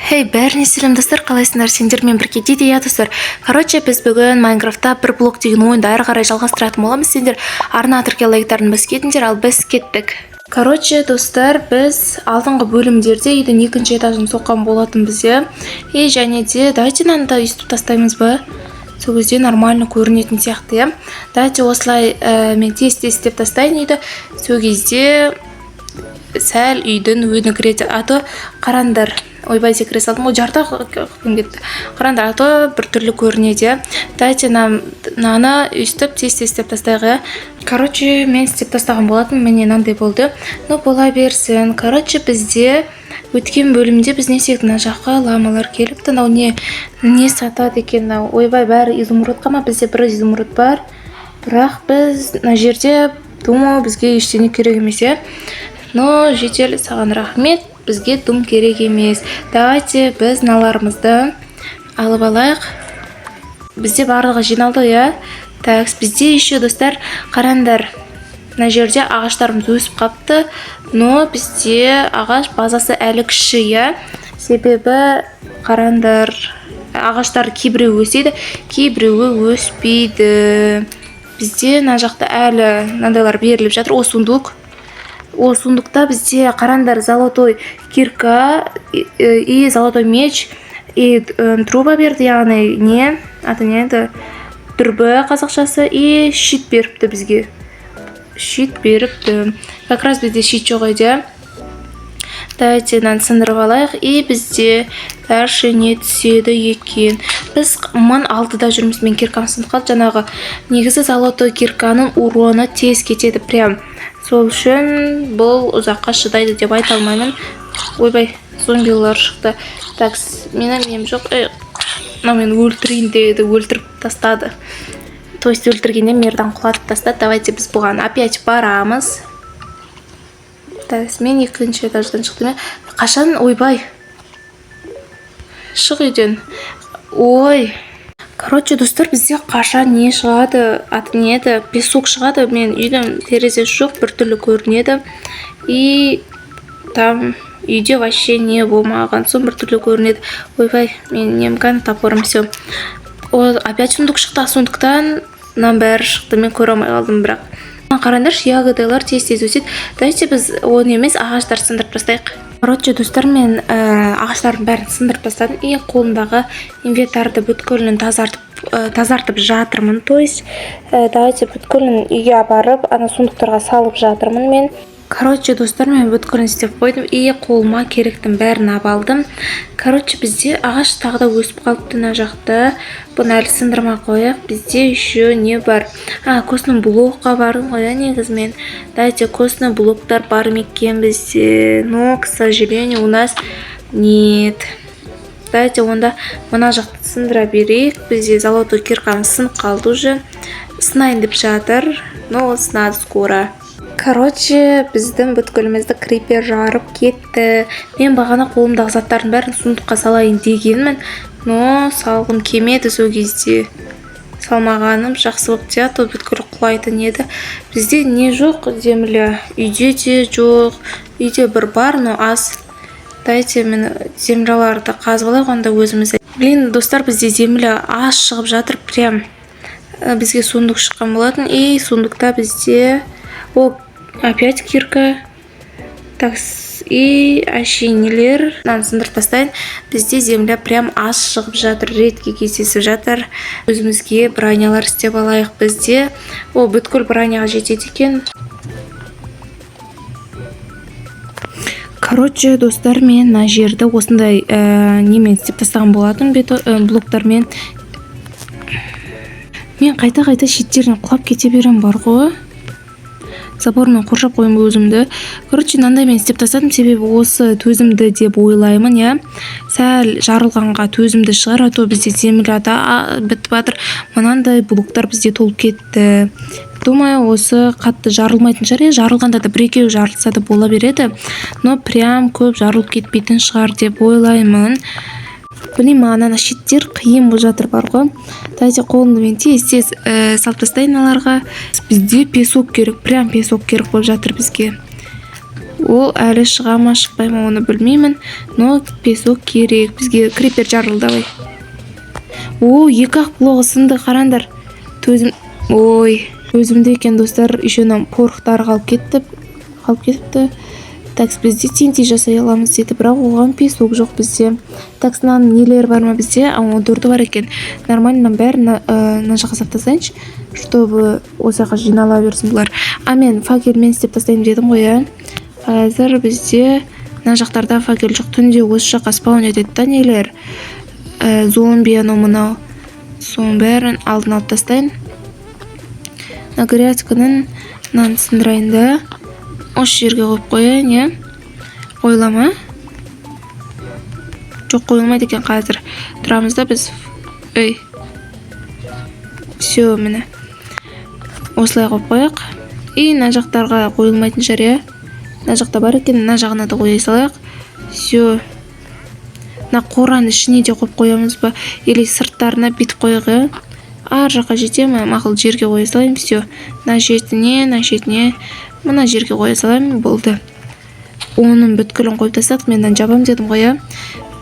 Хей, бәріне сәлем достар, қалайсыңдар? Сендермен бірге дейді, иә достар. Короче, біз бүгін Майнкрафтта бір блок деген ойынды әрі қарай жалғастыратын боламыз. Сендер арна түрке лайктарын біз кетіңдер, ал біз кеттік. Короче, достар, біз алдыңғы бөлімдерде үйдің екінші этажын соққан болатын бізде. И және де давайте мынаны өйстіп тастаймыз ба? Сол кезде нормально көрінетін сияқты, иә. Давайте осылай мен тез деп тастайын үйді. Сол кезде сәл үйдің өңі кіреді. Ато қарандар. Ойбай секіре салдым, ғой жарта қылым кетті. Қарандар, ато бір түрлі көрінеді. Давайте наны өйстіп тез деп тастайғы. Короче, мен істеп тастаған болатын, міне мынандай болды. Но бола берсін. Короче, бізде өткен бөлімде біз не істедік, мына жаққа ламалар келіпті. Мынау не сатады екен мынау? Ойбай, бәрі изумрудқа ма? Бізде бір изумруд бар. Бірақ біз мына жерде думаю, бізге ештеңе керек емес, иә. Но жетел, саған рахмет. Бізге дум керек емес. Давайте біз наларымызды алып алайық. Бізде барлығы жиналды, иә. Так, бізде еще достар, қарандар. Мына жерде ағаштарымыз өсіп қапты, но бізде ағаш базасы әлі кіші, иә. Себебі қарандар, ағаштар кейбіреуі өседі, кейбіреуі өспейді. Бізде мына жақта әлі мынандайлар беріліп жатыр. О сундукта бізде қарандар золотой кирка и золотой меч и труба берді, яғни не? Аты не еді? Дүрбі қазақшасы и щит беріпті бізге. Щит беріпті. Как раз бізде щит жоқ еді. Давайте сындырып алайық. И бізде дальше не түседі екен. Біз 1006-да жүрміз. Мен кирканы сындып қалды. Жаңағы негізі золотой кирканың уроны тез кетеді. Прям сол үшін бұл ұзаққа шыдайды деп айта алмаймын. Ойбай, зомбилар шықты. Так, менің жоқ. Мен өлтірейін деді, өлтіріп тастады. То есть өлтіргенде мердан құлатып тастады. Давайте біз бұған опять барамыз. Так, мен екінші этаждан шықтым. Қашан? Ойбай. Шық үйден. Ой. Короче, достар, бізде қашан не шығады? Аты не еді? Песок шығады. Мен үйдің терезесі жоқ, бір түрлі көрінеді. И там үйде вообще не болмаған соң бір түрлі көрінеді. Ойбай, мен немкан тапырым все. Опять сундук шықты. Сундуктан нам бәрі шықты. Мен көре алмай қалдым бірақ. Қарандар, ягодалар тез өседі. Давайте біз оны емес ағаштар сындырып тастайық. Короче, достар, мен ағаштардың бәрін сындырып тастадым. И қолымдағы инвентарды бүткілін тазартып жатырмын. То есть, давайте бүткілін үйге апарып, ана сундуктарға салып жатырмын мен. Короче, достар, мен бүткілін істеп қойдым. И қолыма керектің бәрін абалдым. Короче, бізде ағаш тағы да өсіп қалыпты мына жақта. Бұны әлі сындырмай қояқ. Бізде еще не бар? Косный блокқа бардым ғой, негізімен. Давайте косный блоктар бар екен бізде. Но, к сожалению, у нас нет. Давайте онда мына жақты сындыра берейік. Бізде золотой киркамыз сынып қалды уже. Сынайын деп жатыр. Но сынады скоро. Короче, біздің бүткілімізді крипер жарып кетті. Мен бағана қолымдағы заттардың бәрін сундукқа салайын дегенмін, но салғым келмеді сол кезде. Салмағаным жақсы болып тияты, бүткіл құлайтын еді. Бізде не жоқ? Земля. Үйде де жоқ. Үйде бір бар, но аз. Дайте мен земляларды қазып алайық онда өзіміз. Блин, достар, бізде земля аз шығып жатыр, прям. Бізге сундук шыққан болатын. И сундукта бізде опять кирка. Так, и нелер. Сындырып тастайын. Бізде земля прям аз шығып жатыр, редке кездесіп жатыр. Өзімізге бронялар істеп алайық бізде. Бүткіл броняға жетеді екен. Короче, достар, мен мына жерді осындай немен істеп тастаған болатын блоктармен. Мен қайта шеттерінен құлап кете берем бар ғой. Забормен қоршап қойым өзімді. Короче, мынандай мен істеп тастадым, себебі осы төзімді деп ойлаймын, иә. Сәл жарылғанға төзімді шығар, ато бізде земляда бітіп жатыр. Мынандай блоктар бізде толып кетті. Думаю, осы қатты жарылмайтын шығар, жарылғанда да бір-екеу жарылса да бола береді. Но прям көп жарылып кетпейтін шығар деп ойлаймын. Білмеймін, маған шеттер қиын болып жатыр бар ғой. Давайте қолымды мен тез салып тастайын аларға. Бізде песок керек, прям песок керек болып жатыр бізге. Ол әлі шыға ма шықпай ма оны білмеймін, но песок керек. Бізге крипер жарылды. Екі ақ блогы сынды, қарандар. Өзімде екен достар, үшенім порықтар қалып кетіпті. Такс, бізде TNT жасай аламыз деді, бірақ оған песок жоқ бізде. Таксынан нелер бар ма бізде? Дұрды бар екен. Нормально бәрін мына жаққа сап тастайыншы, чтобы осыға жинала берсін бұлар. Мен факелмен істеп тастайын дедім ғой. Қазір бізде мына жақтарда факел жоқ, түнде осы жаққа спаун етеді да нелер. Зомби мынау. Соның бәрін алдын алып тастайын. Грядканың нан сындырайын да. Осы жерге қойып қояйын, қойылама? Жоқ, қойылмайды екен қазір. Тұрамыз да біз. Все, міне. Осылай қойып қояқ. Мына жақтарға қойылмайтын шар, мына жақта бар екен, мына жағына да қоя салайық. Все. Мына қораның ішіне де қойып қоямыз ба? Или сырттарына битіп қойық, ар жаққа жете ме? Мақыл жерге қоя салайын. Все. Мына шетіне, мына жерге қоя салайын, болды. Оның бүткілін қойып тастадық, мені жабам дедім ғой.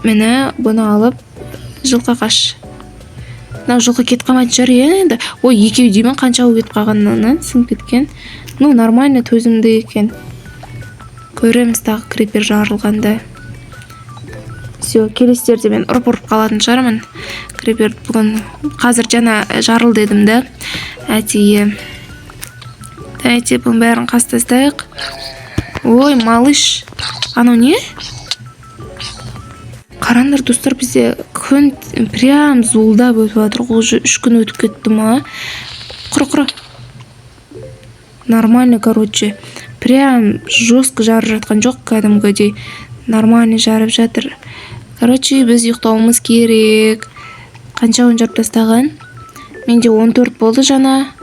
Мені бұны алып жылқы қаш. Мына жылқы кетіп қалмайтын шар енді. Екеу деймін, қанша кетіп қалғанынан сынып кеткен. Нормально, төзімді екен. Көреміз тағы крипер жарылғанда. Все, келестерде мен ұрып қалатын шығармын. Крипер бүгін қазір жана жарыл дедім да. Дайте бұның бәрін қастастайық. Малыш. Анау не? Қарандар достар, бізде күн прям зуылдап өтіп жатыр. Уже 3 күн өтіп кетті ма? Құры. Нормально, короче. Прям жестко жарып жатқан жоқ, кәдімгідей. Нормально жарып жатыр. Короче, біз ұйықтауымыз керек. Қанша он жарып тастаған? Менде 14 болды жана.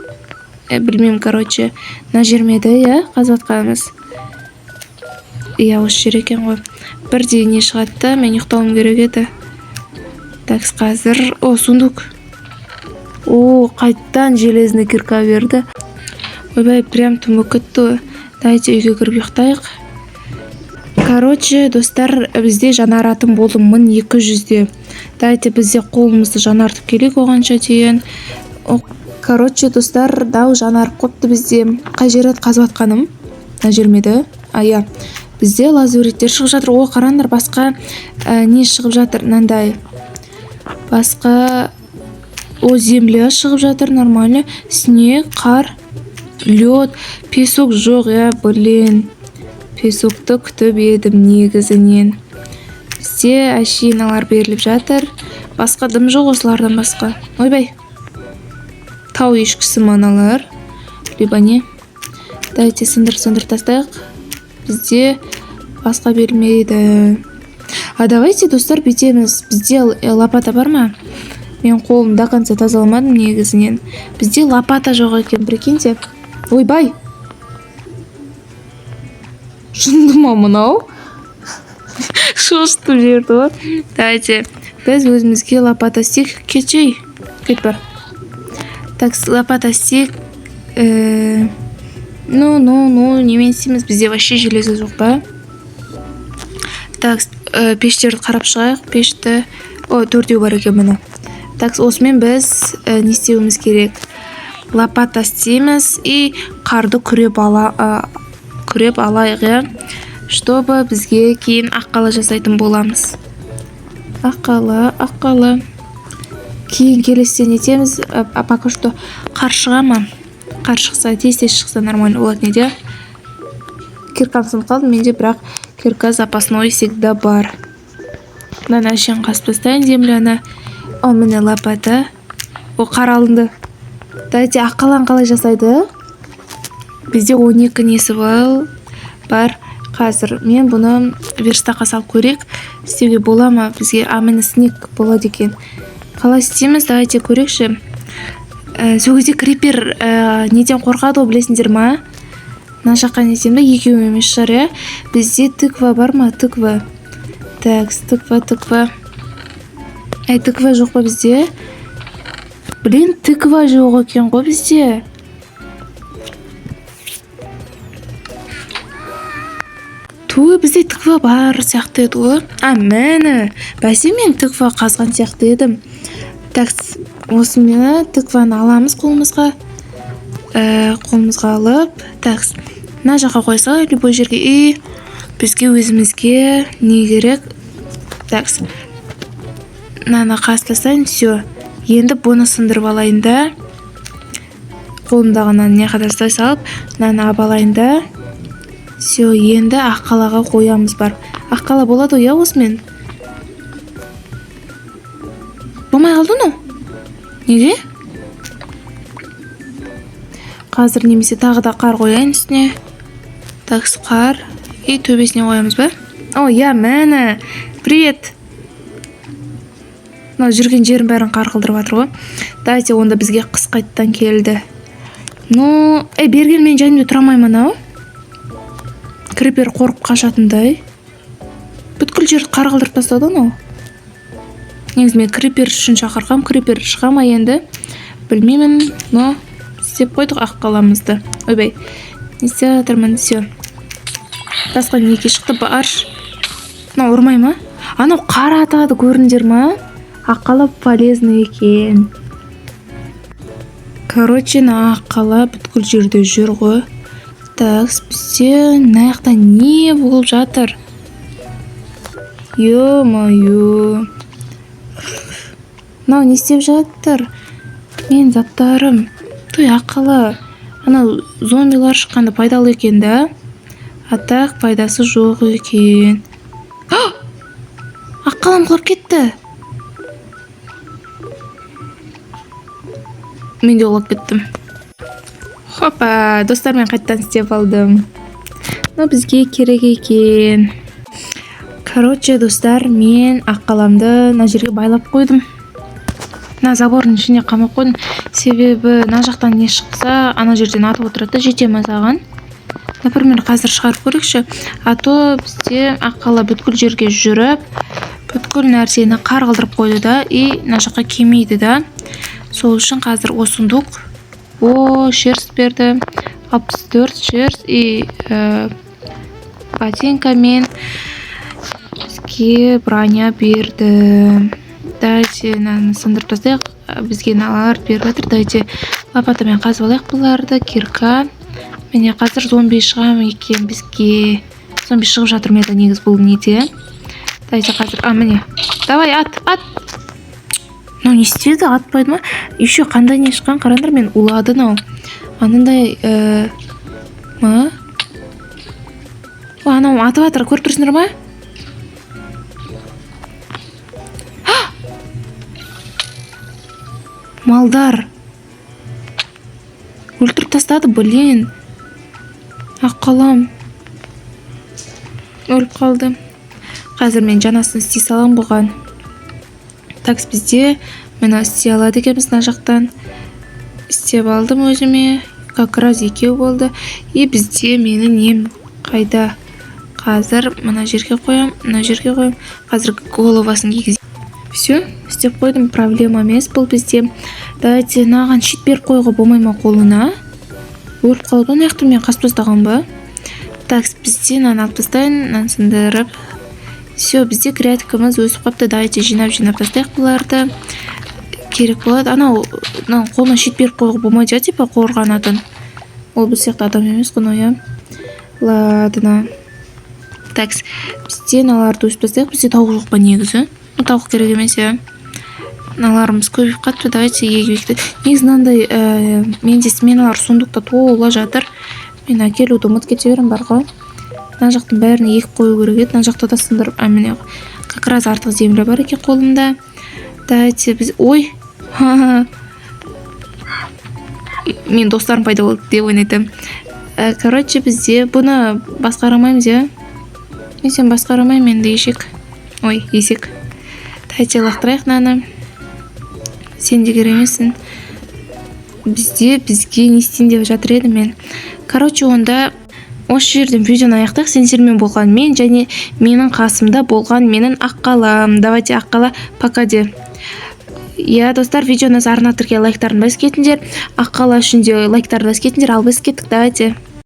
Білмеймін, короче. Мына жермеді, қазатқанымыз. Осы жер екен ғой. Бірде не шығатты, мен ұйықтауым керек еді. Такс, қазір. Сундук. Қайттан железный кирка берді. Прям түмі күтті. Дайте үйге кіріп ұйықтайық. Короче, достар, бізде жанаратым болды 1200-де. Дайте бізде қолымызды жанартып келек оғанша дейін. Короче, достар, дау жанарып қопты бізде. Қай жер еді қазып атқаным? Мына жермеді? Бізде лазуриттер шығып жатыр. Қарандар, басқа не шығып жатыр? Нандай. Басқа земля шығып жатыр, нормально. Снег, қар, лед, песок жоқ, блин. Песокты күтіп едім негізінен. Бізде әшейіналар беріліп жатыр. Басқа дым жоқ осылардан басқа. Тау ешкісі маналар. Либо не. Дайте сындыр тастайық. Бізде басқа берілмейді. Давайте, достар, бетеміз. Бізде лопата бар ма? Мен қолым до конца тазаламадым негізінен. Бізде лопата жоқ екен, прикиньте. Бай. Шынды ма мынау? Шошты жерді. Дайте, біз өзімізге лопата стек. Кет бар. Так, лопата стек. Немен істейміз? Бізде вообще железі жоқ па? Так, пештерді қарап шығайық. Пешті. 4-еу бар екен мұны. Так, осымен біз не істеуіміз керек? Лопата істейміз и қарды күреп алайық, чтобы бізге кейін аққала жасайтын боламыз. Аққала. Кейін келестен етеміз. Пока что қар шыға ма? Қар шықса, тез шықса нормально болады неде? Киркам сынып қалды, менде бірақ кирка запасной всегда бар. Мына әшен қасып тастайын земляны. Міне лопата. Қар алынды. Дайте, аққалан қалай жасайды? Бізде 12 несі бар. Қазір мен бұны верстаққа салып көрек. Істеуге бола ма? Бізге мені снег болады екен. Қалай істейміз? Давайте көрекші. Сол кезде крипер неден қорқады, білесіңдер ма? Мына жаққа нетемді, екеуім емес шығар, Бізде тыква бар ма? Тыква. Так, тыква. Тыква жоқ па бізде? Блин, тыква жоқ екен ғой бізде. Той бізде тыква бар сияқты еді ғой. Мені бәсе мен тыква қазған сияқты едім. Так, осымен тыкваны аламыз қолымызға. Қолымызға алып, так, мына жаққа қойса, любой жерге, бізге өзімізге не керек? Так, мынаны қастасайын, все. Енді бұны сындырып алайын да. Қолымдағынан не қадастай салып, мынаны абалайын да. Все, енді аққалаға қоямыз бар. Аққала болады ғой, осымен. Болмай қалды ма? Неге? Қазір немесе тағы да қар қояйын үстіне. Так, қар. Төбесіне қоямыз ба? Мені. Привет. Жүрген жерін бәрін қар қылдырып жатыр ғой. Дайте, онда бізге қыс қайттан келді. Берген мен жанымда тұрамаймын ау. Крипер қорқып қашатындай. Бүткіл жерді қар қылдырып тастады ау. Негізі мен крипер үшін шақырғам. Крипер шыға ма енді? Білмеймін, но істеп қойдық аққаламызды. Ойбай, не істеп жатырмын, все. Тасқа неке шықты, барш. Ұрмай ма? Анау қар атады, көріндер ма? Аққала полезный екен. Короче, аққала бүткіл жерде жүр ғой. Так, бізде наяқта не болып жатыр? Ё-моё. Не істеп жатыр? Мен заттарым. Той, аққала. Анау зомбилар шыққанда пайдалы екен да? Так, пайдасы жоқ екен. Аққалам құлап кетті. Мен де құлап кеттім. Хопа, достармен қайттан істеп алдым. Бізге керек екен. Короче, достар, мен аққаламды мына жерге байлап қойдым. Мына забордың ішіне қамап қойдым. Себебі мына жақтан не шықса, ана жерден атып отырады, жете ме саған? Например, қазір шығарып көрейікші. То бізде аққала бүткіл жерге жүріп, бүткіл нәрсені қар қылдырып қойды да, мына жаққа келмейді да. Сол үшін қазір осындық. Шерсть берді. 64 шерсть ботинкамен бізге броня берді. Дайте, сындырып тастайық. Бізге налар беріп жатыр. Дайте, лопатамен қазып алайық бұларды. Кирка. Міне қазір зомби шығам екен бізге. Зомби шығып жатыр ма еді негіз бұл неде? Дайте қазір. Міне. Давай, ат. Не істеді, атпайды ма? Еще қандай не шыққан, қараңдар, мен уладын ау. Анандай анау атып жатыр, көріп тұрсыңдар ма? Малдар. Өлтіріп тастады, блин. Аққалам. Өліп қалды. Қазір мен жанасын істей салам бұған. Так, бізде мені істей алады екенбіз мына жақтан. Істеп алдым өзіме. Как раз екеу болды. Бізде менің нем қайда? Қазір мына жерге қоям, мына жерге қоям. Қазір головасын кигізем. Все, істеп қойдым, проблема емес бұл бізде. Дайте, наған шит беріп қойға болмай ма қолына? Өліп қалды, аяқты мен қасып тастаған ба? Так, бізде нан алып тастайын, нан сындырып. Все, бізде креатикамыз өсіп қапты. Дайте, жинап тастайық бұларды. Керек болады. Анау қолына шит беріп қойға болмайды, типа қорғанатын. Ол біз сияқты адам емес қой, я. Ладно. Так, бізде наларды өсіп тастайық. Бізде тауық жоқ па негізі? Тауық керек емес, я. Наларымыз көбейіп қатты. Давайте егбекті. Негіз мынандай менде сменалар сондықта тола жатыр. Мен әкелуді ұмыт кете берем барға. Мына жақтың бәріне егіп қою керек еді. Мына жақта да сындырып, міне как раз артық земля бар екен қолымда. Дайте біз, ой. Мен достарым пайда болды деп ойнайтым. Короче, бізде бұны басқарамаймыз, я. Мен сен басқарамаймын, енді ешек. Ой, есек. Дайте лақтырайық наны. Сен де керемесін. Бізге не істейін деп жатыр едім мен. Короче, онда осы жерден видеоны аяқтайық. Сендермен болған мен және менің қасымда болған менің аққалам. Давайте аққала пока де. Достар, видеоны зарына түрге лайктарын бас кетіндер. Аққала үшін де лайктарын бас кетіндер. Ал біз кеттік, давайте.